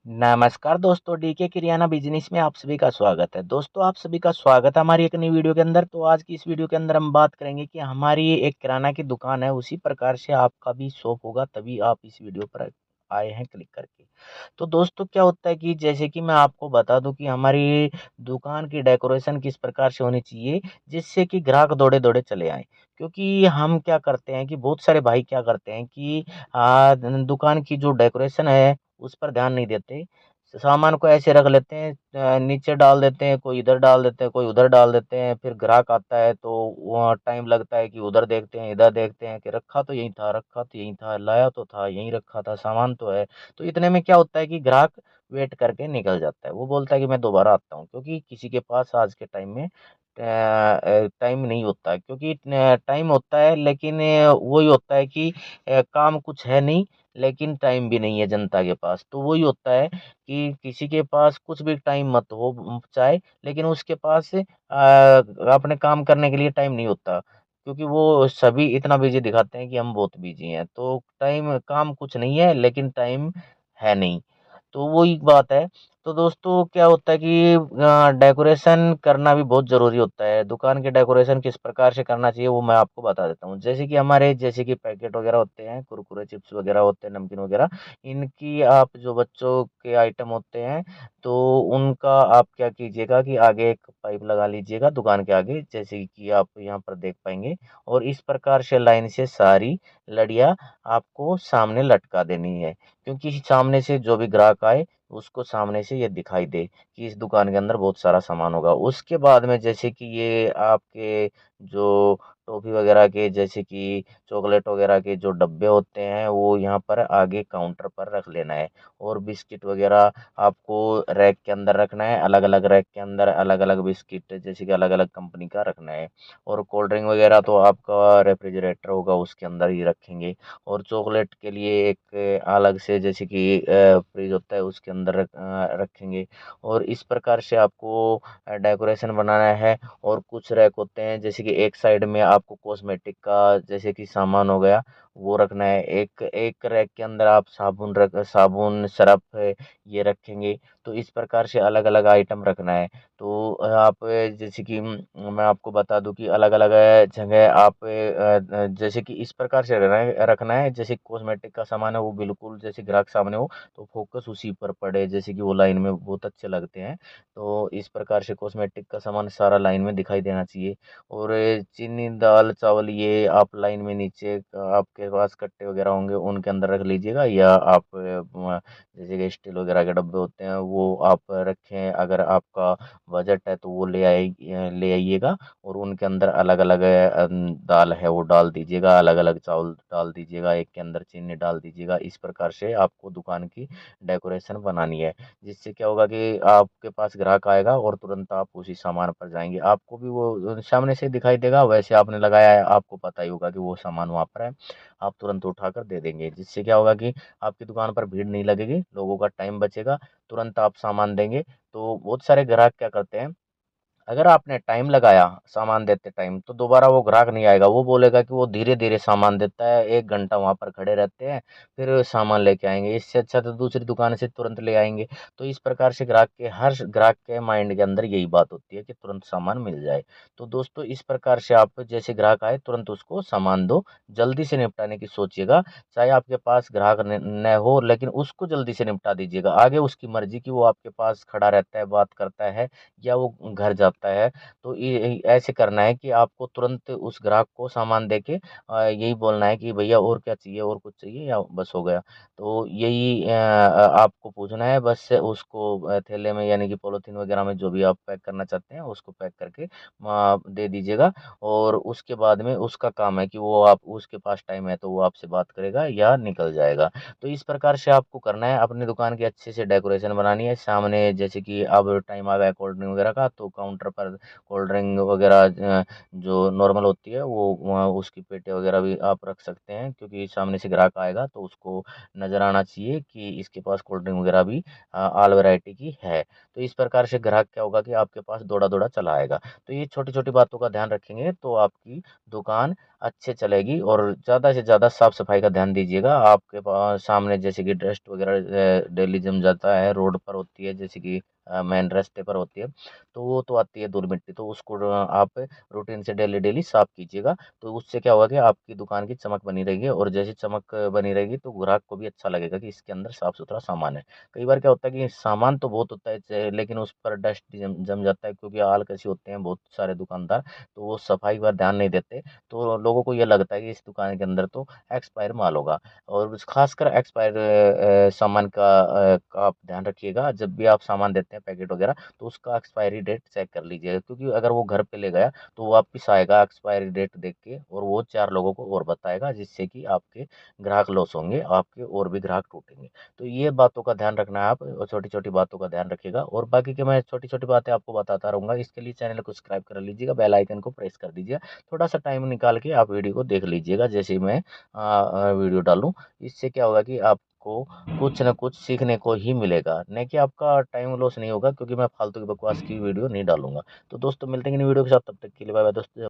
नमस्कार दोस्तों, DK kirana business में आप सभी का स्वागत है। दोस्तों, आप सभी का स्वागत है हमारी एक नई वीडियो के अंदर। तो आज की इस वीडियो के अंदर हम बात करेंगे कि हमारी एक किराना की दुकान है, उसी प्रकार से आपका भी शॉप होगा, तभी आप इस वीडियो पर आए हैं क्लिक करके। तो दोस्तों, क्या होता है कि जैसे कि मैं आपको बता दूं कि हमारी दुकान की डेकोरेशन किस प्रकार से होनी चाहिए, जिससे कि ग्राहक दौड़े-दौड़े चले आएँ। क्योंकि हम क्या करते हैं कि बहुत सारे भाई क्या करते हैं कि दुकान की जो डेकोरेशन है उस पर ध्यान नहीं देते। सामान को ऐसे रख लेते हैं, नीचे डाल देते हैं, कोई इधर डाल देते हैं, कोई उधर डाल देते हैं। फिर ग्राहक आता है तो वहाँ टाइम लगता है कि उधर देखते हैं, इधर देखते हैं कि रखा तो यहीं था, रखा तो यहीं था, लाया तो था, यहीं रखा था, सामान तो है। तो इतने में क्या होता है कि ग्राहक वेट करके निकल जाता है। वो बोलता है कि मैं दोबारा आता हूँ, क्योंकि किसी के पास आज के टाइम में टाइम नहीं होता है। क्योंकि टाइम होता है, लेकिन वही होता है कि काम कुछ है नहीं, लेकिन टाइम भी नहीं है जनता के पास। तो वही होता है कि किसी के पास कुछ भी टाइम मत हो चाहे, लेकिन उसके पास अपने काम करने के लिए टाइम नहीं होता। क्योंकि वो सभी इतना बिजी दिखाते हैं कि हम बहुत बिजी हैं। तो टाइम काम कुछ नहीं है, लेकिन टाइम है नहीं। तो वही बात है। तो दोस्तों, क्या होता है कि डेकोरेशन करना भी बहुत ज़रूरी होता है। दुकान के डेकोरेशन किस प्रकार से करना चाहिए वो मैं आपको बता देता हूँ। जैसे कि पैकेट वगैरह होते हैं, कुरकुरे चिप्स वगैरह होते हैं, नमकीन वगैरह, इनकी आप जो बच्चों के आइटम होते हैं, तो उनका आप क्या कीजिएगा कि आगे एक पाइप लगा लीजिएगा दुकान के आगे, जैसे कि आप यहाँ पर देख पाएंगे। और इस प्रकार से लाइन से सारी लड़ियाँ आपको सामने लटका देनी है, क्योंकि सामने से जो भी ग्राहक आए उसको सामने से ये दिखाई दे कि इस दुकान के अंदर बहुत सारा सामान होगा। उसके बाद में जैसे कि ये आपके जो टॉफ़ी वगैरह के, जैसे कि चॉकलेट वगैरह के जो डब्बे होते हैं, वो यहाँ पर आगे काउंटर पर रख लेना है। और बिस्किट वगैरह आपको रैक के अंदर रखना है, अलग-अलग रैक के अंदर अलग-अलग बिस्किट, जैसे कि अलग-अलग कंपनी का रखना है। और कोल्ड ड्रिंक वगैरह तो आपका रेफ्रिजरेटर होगा उसके अंदर ही रखेंगे। और चॉकलेट के लिए एक अलग से, जैसे कि फ्रिज होता है उसके अंदर रखेंगे। और इस प्रकार से आपको डेकोरेशन बनाना है। और कुछ रैक होते हैं, जैसे कि एक साइड में आपको कॉस्मेटिक का जैसे कि सामान हो गया वो रखना है। एक एक रैक के अंदर आप साबुन सरफ है ये रखेंगे। तो इस प्रकार से अलग अलग आइटम रखना है। तो आप जैसे कि मैं आपको बता दूं कि अलग अलग जगह आप जैसे कि इस प्रकार से रखना है। जैसे कॉस्मेटिक का सामान है वो बिल्कुल जैसे ग्राहक सामने हो तो फोकस उसी पर पड़े, जैसे कि वो लाइन में बहुत अच्छे लगते हैं। तो इस प्रकार से कॉस्मेटिक का सामान सारा लाइन में दिखाई देना चाहिए। और चीनी दाल चावल ये आप लाइन में नीचे आपके पास कट्टे वगैरह होंगे उनके अंदर रख लीजिएगा। या आप जैसे कि स्टील वगैरह के डब्बे होते हैं वो आप रखें। अगर आपका बजट है तो वो ले आइएगा। और उनके अंदर अलग अलग दाल है वो डाल दीजिएगा, अलग अलग चावल डाल दीजिएगा, एक के अंदर चीनी डाल दीजिएगा। इस प्रकार से आपको दुकान की डेकोरेशन बनानी है, जिससे क्या होगा कि आपके पास ग्राहक आएगा और तुरंत आप उसी सामान पर जाएंगे। आपको भी वो सामने से दिखाई देगा, वैसे आपने लगाया है आपको पता ही होगा कि वो सामान वहाँ पर है। आप तुरंत उठाकर दे देंगे, जिससे क्या होगा कि आपकी दुकान पर भीड़ नहीं लगेगी, लोगों का टाइम बचेगा, तुरंत आप सामान देंगे। तो बहुत सारे ग्राहक क्या करते हैं, अगर आपने टाइम लगाया सामान देते टाइम, तो दोबारा वो ग्राहक नहीं आएगा। वो बोलेगा कि वो धीरे धीरे सामान देता है, 1 घंटा वहां पर खड़े रहते हैं, फिर सामान लेके आएंगे। इससे अच्छा तो दूसरी दुकान से तुरंत ले आएंगे। तो इस प्रकार से हर ग्राहक के माइंड के अंदर यही बात होती है कि तुरंत सामान मिल जाए। तो दोस्तों, इस प्रकार से आप जैसे ग्राहक आए तुरंत उसको सामान दो, जल्दी से निपटाने की सोचिएगा। चाहे आपके पास ग्राहक न हो, लेकिन उसको जल्दी से निपटा दीजिएगा। आगे उसकी मर्जी की वो आपके पास खड़ा रहता है, बात करता है, या वो घर जाता है। तो ऐसे करना है कि आपको तुरंत उस ग्राहक को सामान देके यही बोलना है कि भैया और क्या चाहिए, और कुछ चाहिए या बस हो गया। तो यही आपको पूछना है। बस उसको थैले में यानी कि पॉलीथीन वगैरह में जो भी आप पैक करना चाहते हैं उसको पैक करके दे दीजिएगा। और उसके बाद में उसका काम है कि वो आप उसके पास टाइम है तो वो आपसे बात करेगा या निकल जाएगा। तो इस प्रकार से आपको करना है, अपनी दुकान की अच्छे से डेकोरेशन बनानी है। सामने जैसे कि अब टाइम आ गया कोल्ड ड्रिंक वगैरह का, तो काउंटर काउंटर पर कोल्ड ड्रिंक वगैरह जो नॉर्मल होती है वो वहाँ उसकी पेटी वगैरह भी आप रख सकते हैं, क्योंकि सामने से ग्राहक आएगा तो उसको नज़र आना चाहिए कि इसके पास कोल्ड ड्रिंक वगैरह भी ऑल वैरायटी की है। तो इस प्रकार से ग्राहक क्या होगा कि आपके पास दौड़ा-दौड़ा चला आएगा। तो ये छोटी-छोटी बातों का ध्यान रखेंगे तो आपकी दुकान अच्छे चलेगी। और ज़्यादा से ज़्यादा साफ-सफाई का ध्यान दीजिएगा। आपके सामने जैसे कि डस्ट वगैरह डेली जम जाता है, रोड पर होती है, जैसे कि मेन रास्ते पर होती है, तो वो तो आती है धूल-मिट्टी, तो उसको आप रूटीन से डेली-डेली साफ कीजिएगा। तो उससे क्या होगा कि आपकी दुकान की चमक बनी रहेगी, और जैसी चमक बनी रहेगी तो ग्राहक को भी अच्छा लगेगा कि इसके अंदर साफ-सुथरा सामान है। कई बार क्या होता है कि सामान तो बहुत होता है लेकिन उस पर डस्ट जम जम जाता है, क्योंकि आलकसी होते हैं बहुत सारे दुकानदार, तो वो सफाई पर ध्यान नहीं देते। तो लोगों को ये लगता है कि इस दुकान के अंदर तो एक्सपायर माल होगा। और खासकर एक्सपायर सामान का आप ध्यान रखिएगा। जब भी आप सामान देते हैं पैकेट वगैरह, तो उसका एक्सपायरी डेट चेक कर लीजिएगा, क्योंकि अगर वो घर पे ले गया तो वो वापिस आएगा एक्सपायरी डेट देख के, और वो 4 लोगों को और बताएगा, जिससे कि आपके ग्राहक लॉस होंगे, आपके और भी ग्राहक टूटेंगे। तो ये बातों का ध्यान रखना है आप, और छोटी-छोटी बातों का ध्यान रखिएगा। और बाकी की मैं छोटी-छोटी बातें आपको बताता रहूँगा। इसके लिए चैनल को सब्सक्राइब कर लीजिएगा, बेल आइकन को प्रेस कर दीजिएगा। थोड़ा-सा टाइम निकाल के आप वीडियो को देख लीजिएगा जैसे ही मैं वीडियो डालूँ। इससे क्या होगा कि आपको कुछ न कुछ सीखने को ही मिलेगा, नहीं कि आपका टाइम लॉस नहीं होगा, क्योंकि मैं फालतू की बकवास की वीडियो नहीं डालूँगा। तो दोस्तों मिलते हैं नई वीडियो के साथ, तब तक के लिए बाय बाय दोस्तों।